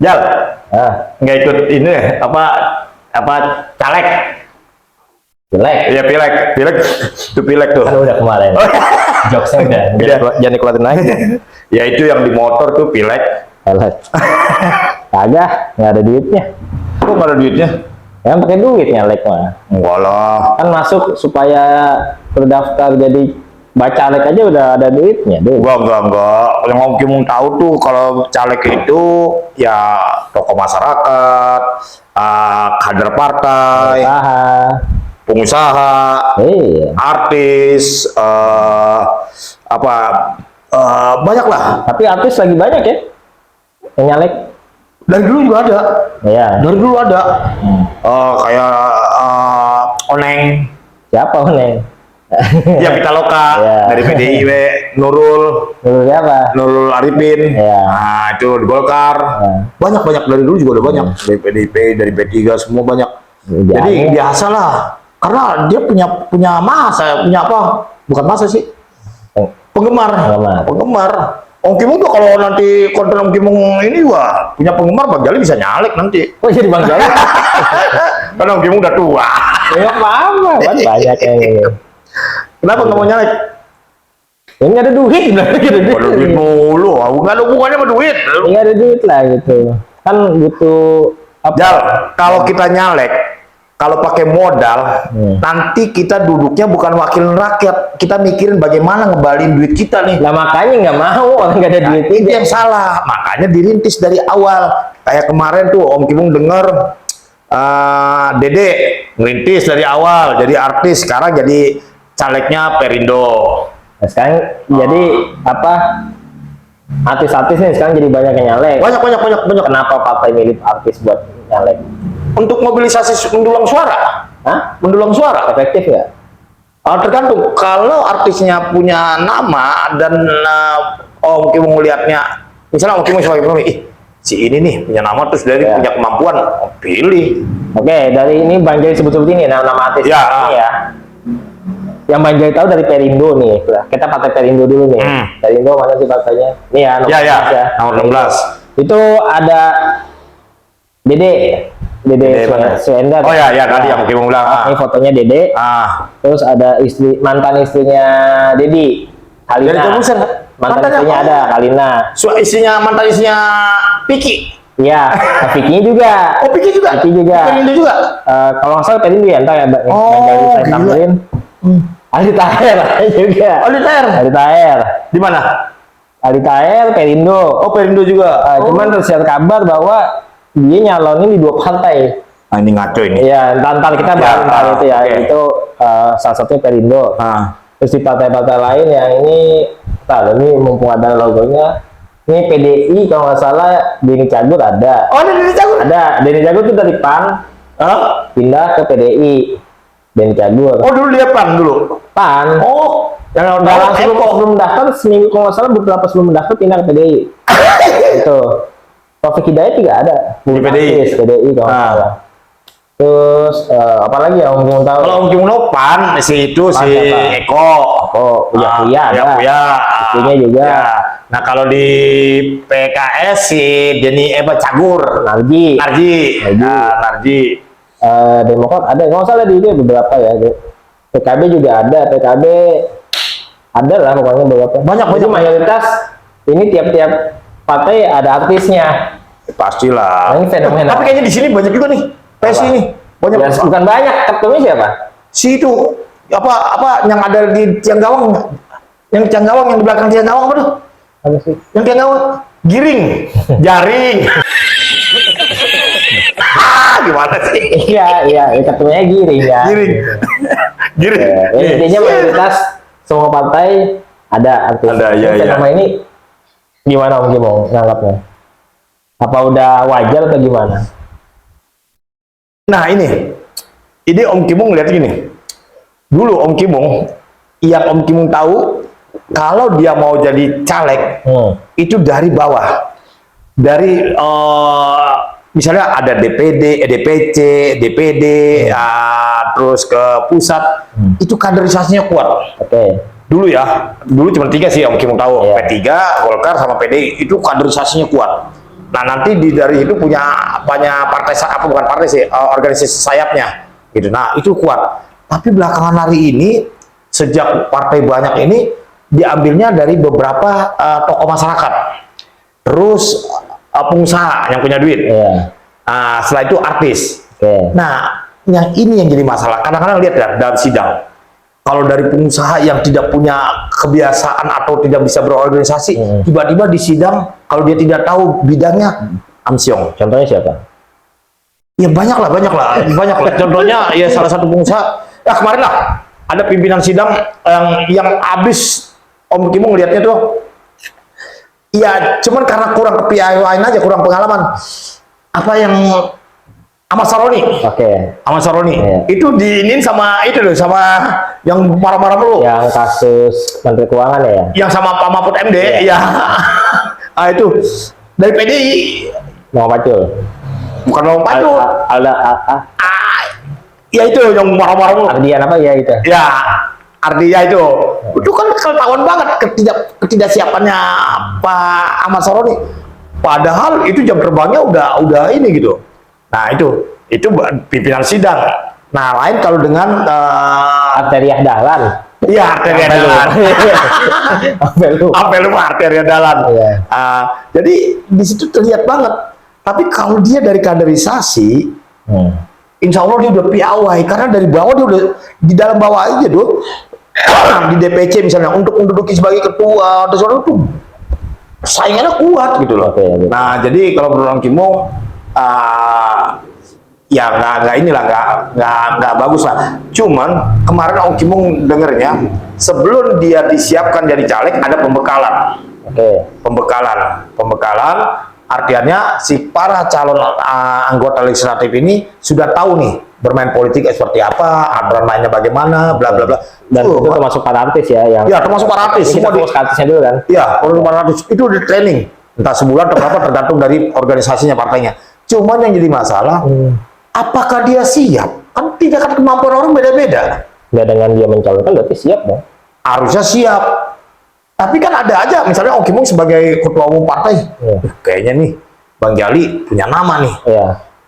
Jal, nggak ikut ini apa caleg? Pilek. Iya pilek itu pilek tuh. Kan udah kemarin. Jokesnya udah. Jangan dikeluarin lagi. Ya itu yang di motor tuh pilek. Pilek. Kagak, nggak ada duitnya. Kok nggak ada duitnya? Ya pakai duit nyalek mah. Enggak lah. Kan masuk supaya terdaftar jadi bacalek aja udah ada duitnya deh. Enggak. Yang Om Kimung tahu tuh kalau caleg itu ya tokoh masyarakat, kader partai, pengusaha, artis, banyak lah. Tapi artis lagi banyak ya yang nyalek. Dari dulu juga ada. Iya. Dari dulu ada. Kayak Oneng. Siapa Oneng? Ya Pitaloka dari PDIP, Nurul siapa? Nurul Arifin. Nah itu di Golkar. Banyak dari dulu juga udah banyak. Dari PDIP, dari P3 semua banyak. Jadi biasalah. Karena dia punya masa, punya apa? Bukan masa sih. Penggemar. Om Kimung tuh kalau nanti konten Om Kimung ini wah punya penggemar Bang Jali bisa nyalek nanti. Oh jadi Bang Jali? Karena Om Kimung udah tua. Ya apa-apa kan banyak yang ini. Kenapa nggak mau nyalek? Ya nggak ada duit, Ada duit mulu, nggak ada hubungannya sama duit. Nggak ada duit lah gitu. Kan butuh apa? Jal, kalau kita nyalek, kalau pakai modal, nanti kita duduknya bukan wakil rakyat, kita mikirin bagaimana ngebalin duit kita nih. Nah makanya nggak mau orang nggak ada duit itu yang salah. Makanya dirintis dari awal. Kayak kemarin tuh Om Kimung denger Dede ngerintis dari awal, jadi artis, sekarang jadi calegnya Perindo. Nah, sekarang jadi apa? Artis-artis nih sekarang jadi banyak yang nyalek. Banyak. Kenapa partai milih artis buat nyalek? Untuk mobilisasi mendulang suara. Hah? Mendulang suara. Efektif ya? Tergantung. Kalau artisnya punya nama dan Om Kimung melihatnya, misalnya Om Kimung sebagai pemilih, si ini nih punya nama terus dari punya kemampuan, pilih. Oke, dari ini Bang Jali sebut-sebut ini nama artis ini ya. Yang Bang Jali tahu dari Perindo nih. Kita pakai Perindo dulu nih. Perindo mana sih partainya? Nih ya, nomor 16 ya. Nomor 16. Itu ada Dede Suendar. Oh ya tadi yang Kimung bilang. Ini fotonya Dede. Terus ada mantan istrinya Dedi, Halina. Mantan istrinya ada Halina. Mantan istrinya Piki. Iya, Piki juga. Oh Piki juga. Perindo juga. Kalau nggak salah Perindo ya, entar ya. Saya tampilin. Aldi Taher juga. Aldi Taher. Di mana? Aldi Taher, Perindo. Oh Perindo juga. Cuman tersiar kabar bahwa dia nyalonin di 2 partai. Ini ngaco ini. Iya, ntar kita bahas itu ya. Itu salah satunya Perindo. Terus di partai-partai lain yang ini, ini mumpung ada logonya. Ini PDI kalau nggak salah Denny Cagur ada. Oh ada Denny Cagur? Ada. Denny Cagur itu dari PAN pindah ke PDI. Denny Cagur. Oh dulu dia PAN dulu? PAN. Oh. Yang sebelum mendaftar seminggu kalau nggak salah beberapa sebelum mendaftar pindah ke PDI. Itu. Taufik Hidayat juga ada di PDI kalau nggak salah. Terus apalagi yang Om Kimung tahu? Kalau Om Kimung PAN si Eko. Uya istrinya juga. Nah kalau di PKS si Denny Cagur. Narji. Demokrat ada nggak salah di itu beberapa ya. PKB juga ada. PKB ada lah pokoknya beberapa. Banyak mayoritas ini tiap partai ada artisnya. Pastilah. Ini fenomena. Tapi kayaknya di sini banyak juga nih. PSI ini banyak. Ya, bukan banyak. Ketumnya siapa? Si itu apa yang ada di Tiang Gawang? Yang Tiang Gawang yang di belakang Tiang Gawang apa tuh? Apa sih? Yang Tiang Gawang? Giring, jaring. Gimana sih? Iya, ketumnya Giring ya. Giring. Intinya mayoritas semua partai ada artis. Ada Nama ini gimana Om Kimung nganggapnya? Apa udah wajar atau gimana? Nah ini Om Kimung ngeliat gini. Dulu Om Kimung, yang Om Kimung tahu kalau dia mau jadi caleg itu dari bawah, dari misalnya ada DPD, DPC, DPD, terus ke pusat, itu kaderisasinya kuat. Dulu ya, dulu cuma 3 sih Om Kimung tahu, P3, Golkar sama PDI, itu kaderisasinya kuat. Nah nanti dari itu punya banyak partai apa bukan partai sih organisasi sayapnya gitu. Nah itu kuat. Tapi belakangan hari ini sejak partai banyak ini diambilnya dari beberapa tokoh masyarakat, terus pengusaha yang punya duit. Setelah itu artis. Nah yang ini yang jadi masalah. Kadang-kadang lihat ya dalam sidang. Kalau dari pengusaha yang tidak punya kebiasaan atau tidak bisa berorganisasi, tiba-tiba di sidang, kalau dia tidak tahu bidangnya, amsyong. Contohnya siapa? Ya banyak lah. Contohnya ya salah satu pengusaha. Ya kemarin lah ada pimpinan sidang yang habis Om Kim ngelihatnya tuh. Ya cuman karena kurang kepiawaian aja, kurang pengalaman. Apa yang Ahmad Saroni, Ahmad Saroni, itu diinin sama itu loh, sama yang marah-marah mulu. Yang kasus Menteri Keuangan ya? Yang sama Pak Mahfud MD, ya. Itu dari PDI. Mau Pacul? Bukan mau Pacul. Ya itu yang marah-marah mulu. Ardian apa ya itu? Ya, artinya itu. Itu kan ketahuan banget ketidaksiapannya Pak Ahmad Saroni. Padahal itu jam terbangnya udah ini gitu. Nah itu pimpinan sidang. Nah lain kalau dengan Arteria Dahlan. Iya Arteria Dahlan. Sampai lupa Arteria Dahlan. Jadi di situ terlihat banget. Tapi kalau dia dari kaderisasi, insya Allah dia udah piawai karena dari bawah dia udah di dalam bawah aja tuh di DPC misalnya untuk menduduki sebagai ketua atau sesuatu tuh saingannya kuat gitu loh. Nah jadi kalau menurut Kimo ya nggak bagus lah. Cuman kemarin Om Kimung dengernya sebelum dia disiapkan jadi caleg ada pembekalan. Pembekalan artinya si para calon anggota legislatif ini sudah tahu nih bermain politik seperti apa, aturan mainnya bagaimana, bla bla bla. Dan itu termasuk para artis ya yang. Ya termasuk para artis. Semua di artisnya dulu kan. Ya para artis itu di training entah sebulan atau berapa tergantung dari organisasinya partainya. Cuman yang jadi masalah, apakah dia siap? Kan tidak kan kemampuan orang beda-beda. Ya dengan dia mencalonkan berarti siap dong. Harusnya siap. Tapi kan ada aja, misalnya Om Kimung sebagai ketua umum partai, kayaknya nih Bang Jali punya nama nih.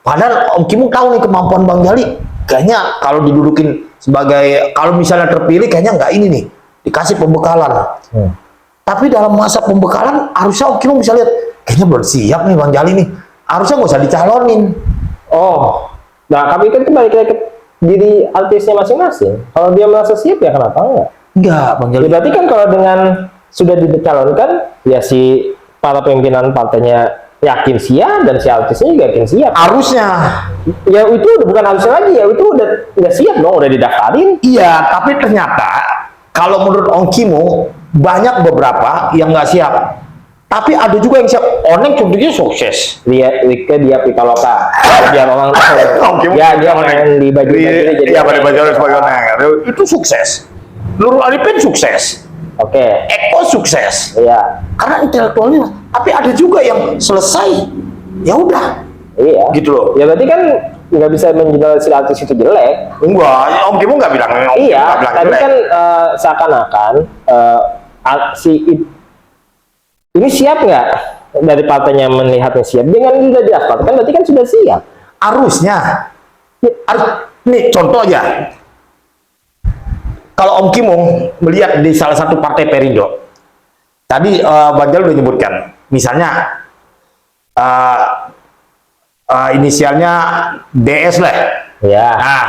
Padahal Om Kimung tahu nih kemampuan Bang Jali. Kayaknya kalau didudukin sebagai, kalau misalnya terpilih kayaknya nggak ini nih, dikasih pembekalan. Tapi dalam masa pembekalan harusnya Om Kimung bisa lihat, kayaknya belum siap nih Bang Jali nih. Harusnya nggak usah dicalonin. Nah kami kan kembali ke diri artisnya masing-masing. Kalau dia merasa siap ya kenapa enggak? Enggak, Bang Jali. Berarti kan kalau dengan sudah dicalonkan, ya si para pimpinan partainya yakin siap dan si artisnya juga yakin siap. Harusnya. Ya itu udah bukan harusnya lagi, ya itu udah siap dong, udah didaftarin. Iya, tapi ternyata kalau menurut Om Kimung banyak beberapa yang nggak siap. Tapi ada juga yang siap. Oneng contohnya sukses. Dia Pitaloka. Dia memang dia main di baju jadi baju sebagai Oneng. Itu sukses. Nurul Arifin sukses. Eko sukses. Iya. Karena intelektualnya. Tapi ada juga yang selesai. Ya udah. Iya. Gitu loh. Ya berarti kan nggak bisa menjelaskan artis itu jelek. Enggak. Om Kimung nggak bilang. Iya. Tapi kan seakan-akan ini siap nggak dari partainya melihatnya siap dengan sudah didaftarkan berarti kan sudah siap. Harusnya. Nih contoh aja. Kalau Om Kimung melihat di salah satu partai Perindo, tadi Bang Jal udah nyebutkan, misalnya inisialnya DS lah. Ya. Nah,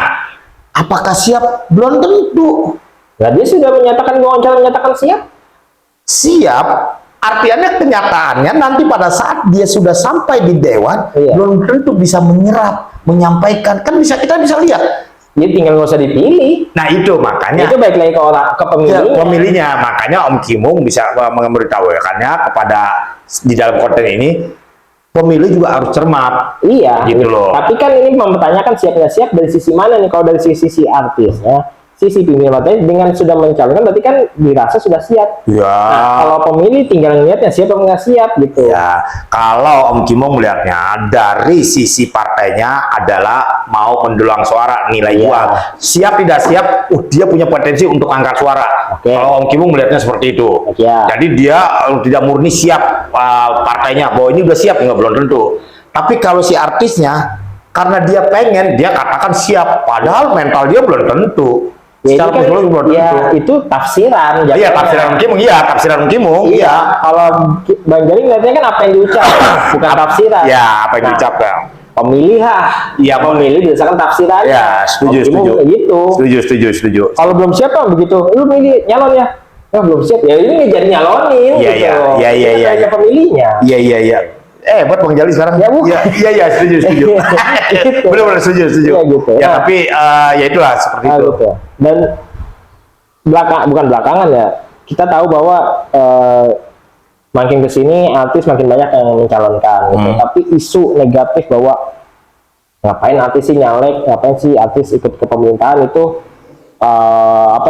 apakah siap? Belum tentu. Nah, dia sudah menyatakan siap. Siap. Artinya kenyataannya nanti pada saat dia sudah sampai di dewan, belum tentu bisa menyerap, menyampaikan. Kan kita bisa lihat. Dia tinggal nggak usah dipilih. Nah itu makanya. Itu baik lagi ke pemilihnya. Makanya Om Kimung bisa memberitahukannya kepada di dalam konten ini, pemilih juga harus cermat. Iya. Gitu loh. Tapi kan ini mempertanyakan siap nggak siap dari sisi mana nih? Kalau dari sisi artisnya, sisi pemilih partai dengan sudah mencalonkan berarti kan dirasa sudah siap. Ya. Nah, kalau pemilih tinggal ngeliatnya siap atau nggak siap gitu. Ya, kalau Om Kimong melihatnya dari sisi partainya adalah mau mendulang suara, nilai jual. Siap tidak siap, dia punya potensi untuk angkat suara. Kalau Om Kimong melihatnya seperti itu. Jadi dia tidak murni siap partainya, bahwa ini udah siap, nggak belum tentu. Tapi kalau si artisnya, karena dia pengen, dia katakan siap, padahal mental dia belum tentu. Ya, itu tafsiran. Iya, tafsiran Om Kimong. Iya, tafsiran Om Kimong. Iya. Kalau Bang Jali ngeliatnya kan apa yang diucap, bukan tafsiran. Ya, apa yang diucapkan. Pemilih iya, pemilih berdasarkan tafsiran. Ya, setuju. Gitu. Setuju. Kalau belum siap kan begitu, lu milih nyalon ya. Belum siap ya, ini jadi nyalonin. Iya. Pemilihnya. Iya. Buat Bang Jali sekarang. Iya, setuju. Gitu. Benar-benar setuju. Ya, gitu. Ya, tapi ya itulah seperti itu. Gitu. Dan bukan belakangan ya, kita tahu bahwa makin kesini artis makin banyak yang mencalonkan gitu. Tapi isu negatif bahwa ngapain artis sih nyalek, ngapain sih artis ikut ke pemerintahan itu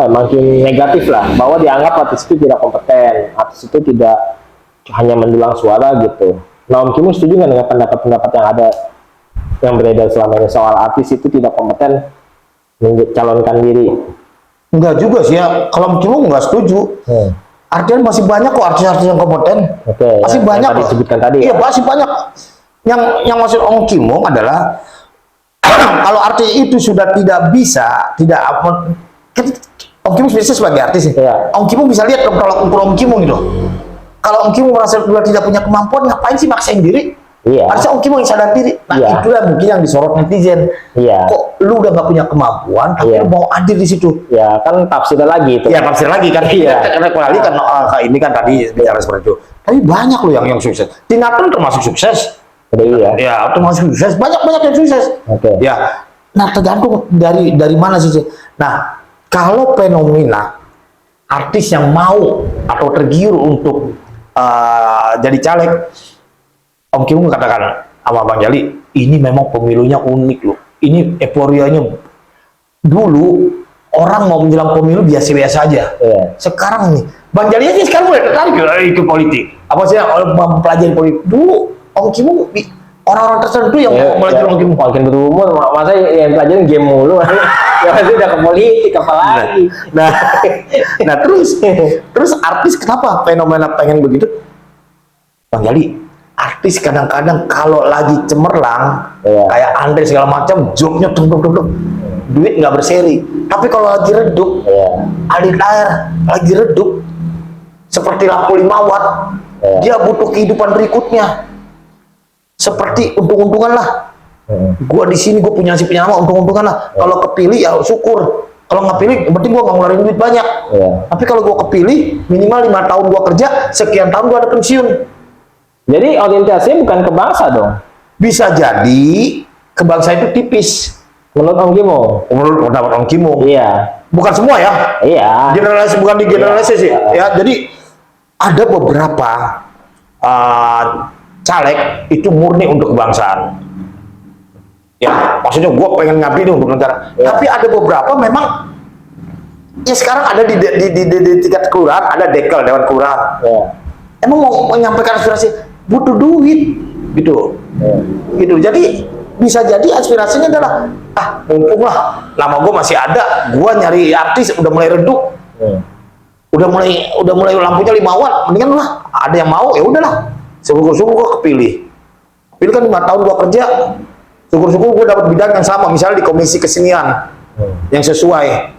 makin negatif lah, bahwa dianggap artis itu tidak kompeten, artis itu tidak hanya mendulang suara gitu. Nah, Om Kimong setuju nggak dengan pendapat-pendapat yang ada yang beredar selama ini soal artis itu tidak kompeten mencalonkan diri? Enggak juga sih ya, kalau Om Kimong nggak setuju. Artinya masih banyak kok artis-artis yang kompeten. Masih banyak yang disebutkan tadi. Iya, masih banyak. Yang maksud Om Kimong adalah kalau artis itu sudah tidak bisa, Om Kimong bisa sebagai artis ya. Om Kimong bisa lihat kalau ukur Om Kimong gitu. Kalau Om Kimong merasa sudah tidak punya kemampuan, ngapain sih maksain diri? Harusnya Om Kimong yang sadar diri. Nah, itulah mungkin yang disorot netizen. Kok lu udah nggak punya kemampuan, tapi lu mau hadir di situ? Ya, kan tafsirnya lagi itu. Iya, tafsir lagi kan. Karena kembali kan ini kan tadi bicara seperti itu. Tapi banyak loh yang sukses. Tina Turner termasuk sukses. Ya, termasuk sukses. Banyak yang sukses. Ya. Nah, tergantung dari mana sih. Nah, kalau fenomena artis yang mau atau tergiur untuk jadi caleg, Om Kimong katakan sama Bang Jali, ini memang pemilunya unik loh. Ini euforianya. Dulu orang mau menjelang pemilu biasa-biasa aja. Sekarang nih, Bang Jali aja sekarang mulai tertarik ke politik. Apa sih mempelajari politik? Dulu Om Kimong orang-orang tertentu yang mau belajar Om Kimong. Makin berumur, masa yang pelajarin game mulu. Ya pasti udah ke politik apalagi. Nah terus artis kenapa fenomena pengen begitu? Bang Jali, artis kadang-kadang kalau lagi cemerlang kayak Andre segala macam, jobnya duit nggak berseri. Tapi kalau lagi redup, alir air lagi redup, seperti lampu 5 watt, dia butuh kehidupan berikutnya. Seperti untung-untungan lah. Gua di sini gue punya nama untung-untungan lah. Kalau kepilih ya syukur. Kalau nggak pilih, yang penting gue nggak ngeluarin duit banyak. Tapi kalau gue kepilih, minimal 5 tahun gue kerja, sekian tahun gue ada pensiun. Jadi orientasinya bukan ke bangsa dong? Bisa jadi ke bangsa itu tipis. Menurut Om Kimong? Menurut pendapat Om Kimong. Bukan semua ya. Generalisasi, bukan di generalisasi sih. Ya, jadi ada beberapa caleg itu murni untuk kebangsaan. Ya, maksudnya gue pengen ngabdi untuk negara. Tapi ada beberapa memang ya sekarang ada di tingkat kelurahan, ada dekel dewan kelurahan. Emang mau menyampaikan aspirasi butuh duit gitu. Gitu. Jadi bisa jadi aspirasinya adalah mumpung lah nama gue masih ada, gue nyari artis udah mulai redup. Udah mulai lampunya 5 watt, mendingan lah ada yang mau ya udahlah. Syukur-syukur gue kepilih. Pilih kan 5 tahun gue kerja. Syukur-syukur gue dapat bidang yang sama, misalnya di komisi kesenian yang sesuai.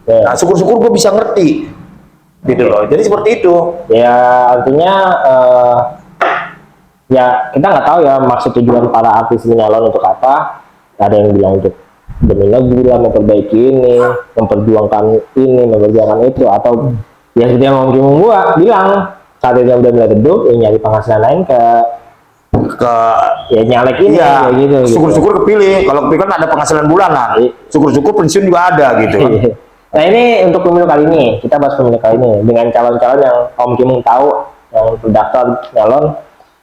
Nah, syukur-syukur gue bisa ngerti, gitu loh. Jadi seperti itu. Ya artinya ya kita nggak tahu ya maksud tujuan para artis menyalon untuk apa. Ada yang bilang untuk demi negeri lah, memperbaiki ini, memperjuangkan itu, atau ya seperti yang Om Kimong bilang karirnya udah mulai redup, ya nyari penghasilan lain ke ya nyalek ini ya gitu. Syukur-syukur kepilih. Kalau kepilih kan ada penghasilan bulanan. Syukur-syukur pensiun juga ada gitu kan. Nah, ini untuk pemilu kali ini, kita bahas pemilu kali ini dengan calon-calon yang Om Kimong tahu yang terdaftar calon.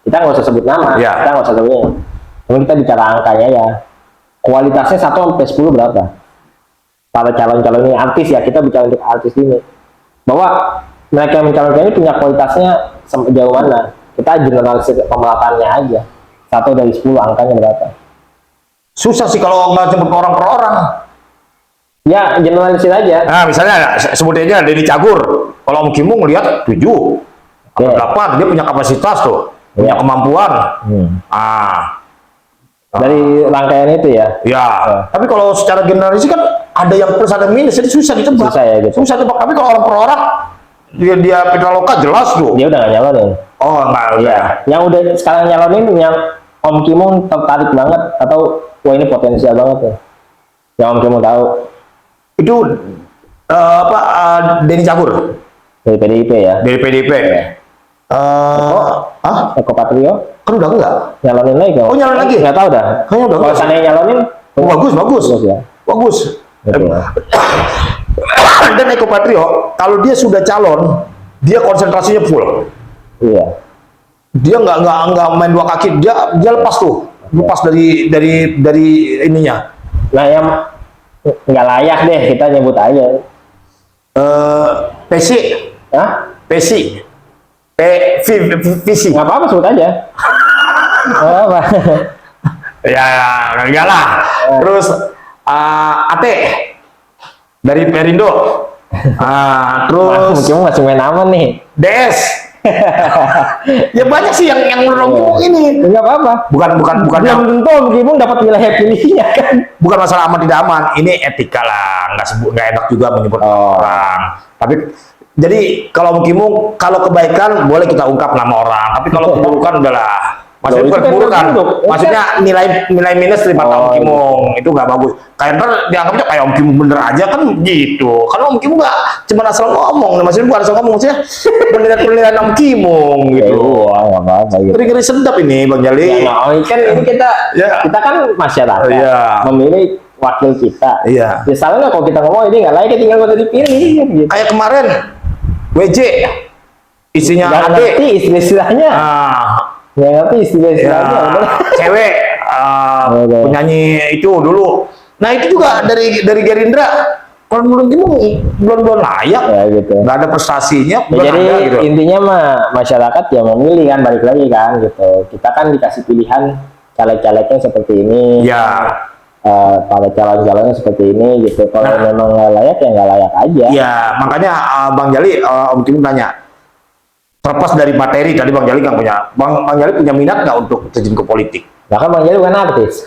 Kita nggak usah sebut nama, kita nggak usah sebutnya. Tapi kita bicara angkanya ya. Kualitasnya 1 sampai 10 berapa? para calon-calon ini artis ya, kita bicara untuk artis ini, bahwa mereka yang mencalonkan ini punya kualitasnya sejauh mana. Kita generalisir pemerataannya aja, 1 dari 10 angkanya berapa. Susah sih kalau nggak sebut orang per orang. Ya generalisir aja. Nah misalnya sebut aja Deddy Cagur, kalau Om Kim Mung lihat 7 atau 8, dia punya kapasitas tuh, punya kemampuan. Dari rangkaian itu ya. Ya, tapi kalau secara generalisir kan ada yang plus ada minus, jadi susah ditebak. Susah ya gitu. Susah tebak. Tapi kalau orang per orang, dia Pitaloka jelas tuh. Dia udah nggak nyalonin. Oh enggak, Iya. Yang udah sekarang nyalonin yang Om Kim Mung tertarik banget atau wah ini potensial banget ya. Yang Om Kim Mung tahu itu Deddy Cagur dari PDIP ya. dari PDIP. Eko Patrio Kan udah enggak? nyalonin lagi. Oh, nyalon lagi? Nggak tahu dah. Kayaknya udah Kalau enggak. sana nyalonin, Bagus ya. bagus. Gitu ya. Dan Eko Patrio, kalau dia sudah calon, dia konsentrasinya full. Iya. Dia nggak main 2 kaki, dia lepas tuh, lepas dari ininya. Nah yang nggak layak deh kita nyebut aja. Pesi, Hah? Pesi, visi. Nggak apa-apa sebut aja. Nggak apa. Ya, enggak lah. Terus Ate dari Perindo. Terus Mungkin masih main aman nih. DS. Ya banyak sih yang menurut ini. Nggak apa-apa. Bukan Belum tentu meskipun dapat wilayah pilihnya kan. bukan masalah aman tidak aman. Ini etika lah, nggak enak juga menyebut orang. Tapi jadi kalau Mung kalau kebaikan boleh kita ungkap nama orang, tapi kalau keburukan udahlah. Maksudnya Itu bukan kan keburukan, bentuk. maksudnya nilai minus dari mata Om Kim Mung itu nggak bagus. Kayak ntar dianggapnya kayak Om Kim Mung bener aja kan gitu. Karena Om Kim Mung nggak cuma asal ngomong, maksudnya bukan asal ngomong, maksudnya penilaian Om Kim Mung gitu. Iya, nggak apa-apa gitu. Ngeri-ngeri sedap ini Bang Jali. Ya, kan ini kita kan masyarakat memilih wakil kita. Iya. Ya salah nggak kalau kita ngomong ini nggak layak, tinggal nggak usah dipilih. Gitu. Kayak kemarin WJ istrinya Nggak Ade. ngerti istilah-istilahnya. Nggak ngerti istilah-istilahnya. Cewek penyanyi itu dulu. Nah itu juga dari Gerindra. Kalau menurut Kim Mung belum layak. Ya gitu. Nggak ada prestasinya. Ya, jadi ada, gitu. intinya mah masyarakat ya memilih kan, balik lagi kan gitu. Kita kan dikasih pilihan caleg-calegnya seperti ini. Ya. Pada calon-calonnya seperti ini gitu. Kalau memang nggak layak ya nggak layak aja. Ya makanya Bang Jali, Om Kim Mung tanya. Terlepas dari materi tadi Bang Jali nggak punya. Bang Jali punya minat nggak untuk terjun ke politik? Bahkan Bang Jali bukan artis.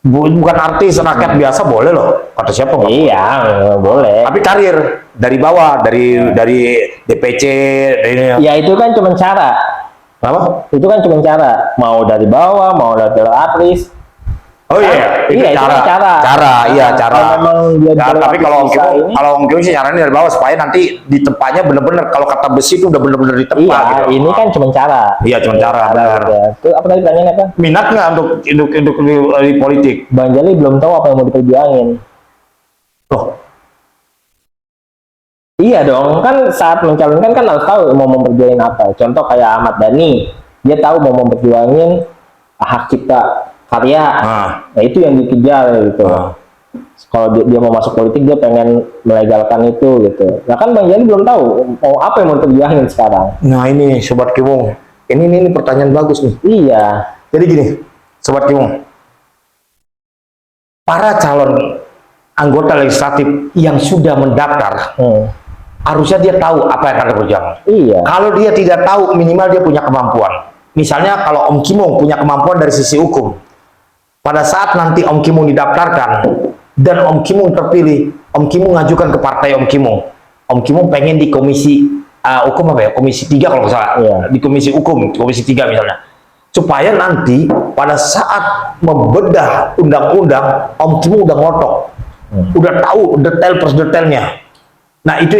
Bukan artis, rakyat biasa boleh loh. Kata siapa nggak? Iya, boleh. Tapi karir dari bawah, dari DPC, dari Ya itu kan cuma cara. apa? Itu kan cuma cara. Mau dari bawah, mau dari artis. Oh iya, itu Iya, cara. itu kan cara. Iya, cara. Kalau memang dia Ya, tapi kalau bisa ini- Om Kim sih caranya dari bawah supaya nanti di tempatnya bener-bener kalau kata besi itu udah bener-bener di tempat. Iya, gitu. ini kan cuma cara. Iya, cuma cara, benar. Ya. Itu apa tadi pertanyaannya apa? Minat nggak untuk di politik? Bang Jali belum tahu apa yang mau diperjuangin. Loh, Iya dong, kan saat mencalonkan kan harus tahu mau memperjuangin apa. Contoh kayak Ahmad Dhani, dia tahu mau memperjuangin hak cipta karya. Nah itu yang dikejar gitu. Kalau dia mau masuk politik dia pengen melegalkan itu gitu. Nah kan Bang Jali belum tahu mau apa yang mau diperjuangin sekarang. nah ini Sobat Kim Mung. Ini pertanyaan bagus nih. Iya. Jadi gini, Sobat Kim Mung. Para calon anggota legislatif yang sudah mendaftar, harusnya dia tahu apa yang akan diperjuangkan. Iya. Kalau dia tidak tahu, minimal dia punya kemampuan. Misalnya kalau Om Kim Mung punya kemampuan dari sisi hukum, pada saat nanti Om Kim Mung didaftarkan dan Om Kim Mung terpilih, Om Kim Mung ngajukan ke partai Om Kim Mung. Om Kim Mung pengen di komisi hukum apa ya? Komisi 3 kalau nggak salah. Iya. Di komisi hukum, komisi 3 misalnya. Supaya nanti pada saat membedah undang-undang, Om Kim Mung udah ngotok. Udah tahu detail per detailnya. Nah, itu.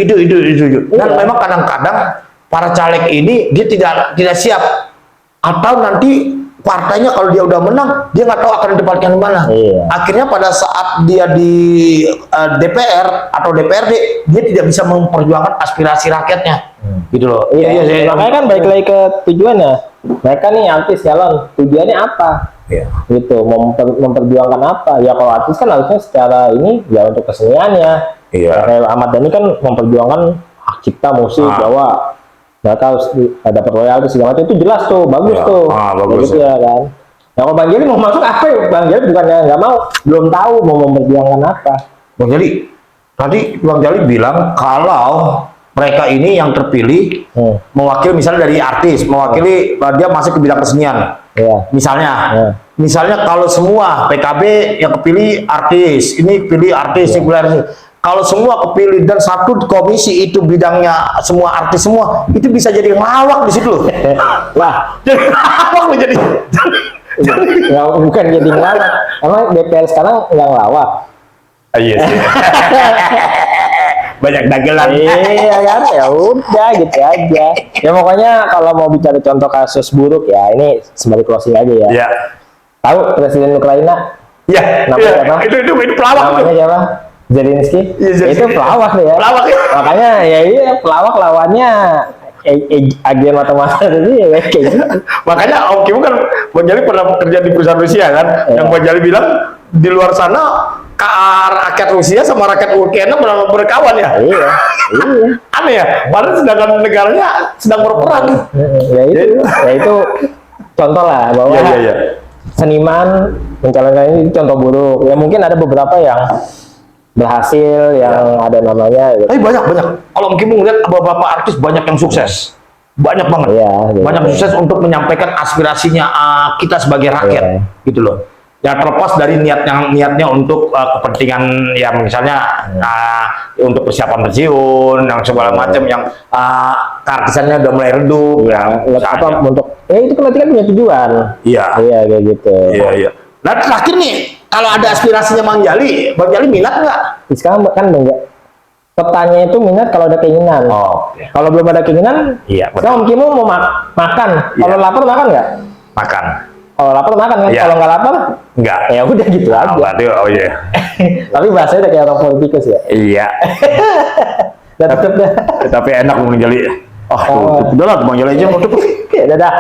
Dan memang kadang-kadang para caleg ini dia tidak siap. Atau nanti partainya kalau dia udah menang, dia nggak tahu akan ditempatkan di mana. Iya. Akhirnya pada saat dia di DPR atau DPRD, dia tidak bisa memperjuangkan aspirasi rakyatnya. Gitu loh. Iya, makanya kan balik lagi ke tujuannya. Mereka nih artis calon, tujuannya apa? Iya. Gitu, memperjuangkan apa? Ya kalau artis kan harusnya secara ini ya untuk keseniannya. Iya. Kayak Ahmad Dhani kan memperjuangkan hak cipta musik bahwa nggak tahu dapat royalti segala macam, itu jelas tuh, bagus Iya. tuh. Bagus gitu ya kan. Nah, kalau Bang Jali mau masuk apa ya? Bang Jali bukannya nggak mau, belum tahu mau memperjuangkan apa. Bang Jali, tadi Bang Jali bilang kalau mereka ini yang terpilih mewakili misalnya dari artis, mewakili dia masuk ke bidang kesenian. Iya. Misalnya kalau semua PKB yang kepilih artis, ini pilih artis, ini pilih artis. Kalau semua kepilih dan satu komisi itu bidangnya semua artis semua, itu bisa jadi ngelawak di situ loh. Lah, Jadi ngelawak loh jadi. nggak, bukan jadi ngelawak. Emang DPR sekarang nggak ngelawak? Iya sih. Banyak dagelan. Iya kan, ya udah gitu aja. Ya pokoknya kalau mau bicara contoh kasus buruk ya, ini sebagai closing aja ya. Iya. Tahu Presiden Ukraina? Iya. Namanya siapa? Itu pelawak. Namanya siapa? Zelensky. Iya, Zelensky. Itu pelawak ya. Pelawak. Makanya ya iya, pelawak lawannya agen mata-mata itu ya kayak gitu. Makanya Om Kim kan Bang Jali pernah bekerja di perusahaan Rusia kan, yang Bang Jali bilang di luar sana rakyat Rusia sama rakyat Ukraina berkawan ya. Iya. Aneh ya, padahal sedangkan negaranya sedang berperang. Ya itu contoh lah bahwa seniman mencalonkan ini contoh buruk. Ya mungkin ada beberapa yang berhasil, yang ada namanya. Gitu. Tapi banyak. Kalau Om Kim ngeliat beberapa artis banyak yang sukses, banyak banget. Iya, banyak sukses untuk menyampaikan aspirasinya kita sebagai rakyat, gitu loh. Ya terlepas dari niatnya untuk kepentingan ya misalnya untuk persiapan pensiun, yang segala macam, yang keartisannya udah mulai redup. Ya, apa untuk itu kan nanti kan punya tujuan. Iya. Iya kayak gitu. Iya. Nah terakhir nih, kalau ada aspirasinya Bang Jali minat nggak? Sekarang kan enggak. Petanya itu minat kalau ada keinginan. Okay. Kalau belum ada keinginan, sekarang Om Kim mau makan. Kalau lapar makan nggak? Makan. Kalau lapar makan kan? Kalau nggak lapar? Enggak. Ya udah gitu aja. Berarti iya. Tapi bahasanya udah kayak orang politikus ya. Iya. Tapi enak Bang Jali. Udah lah Bang Jali aja mau tutup. Ya dadah.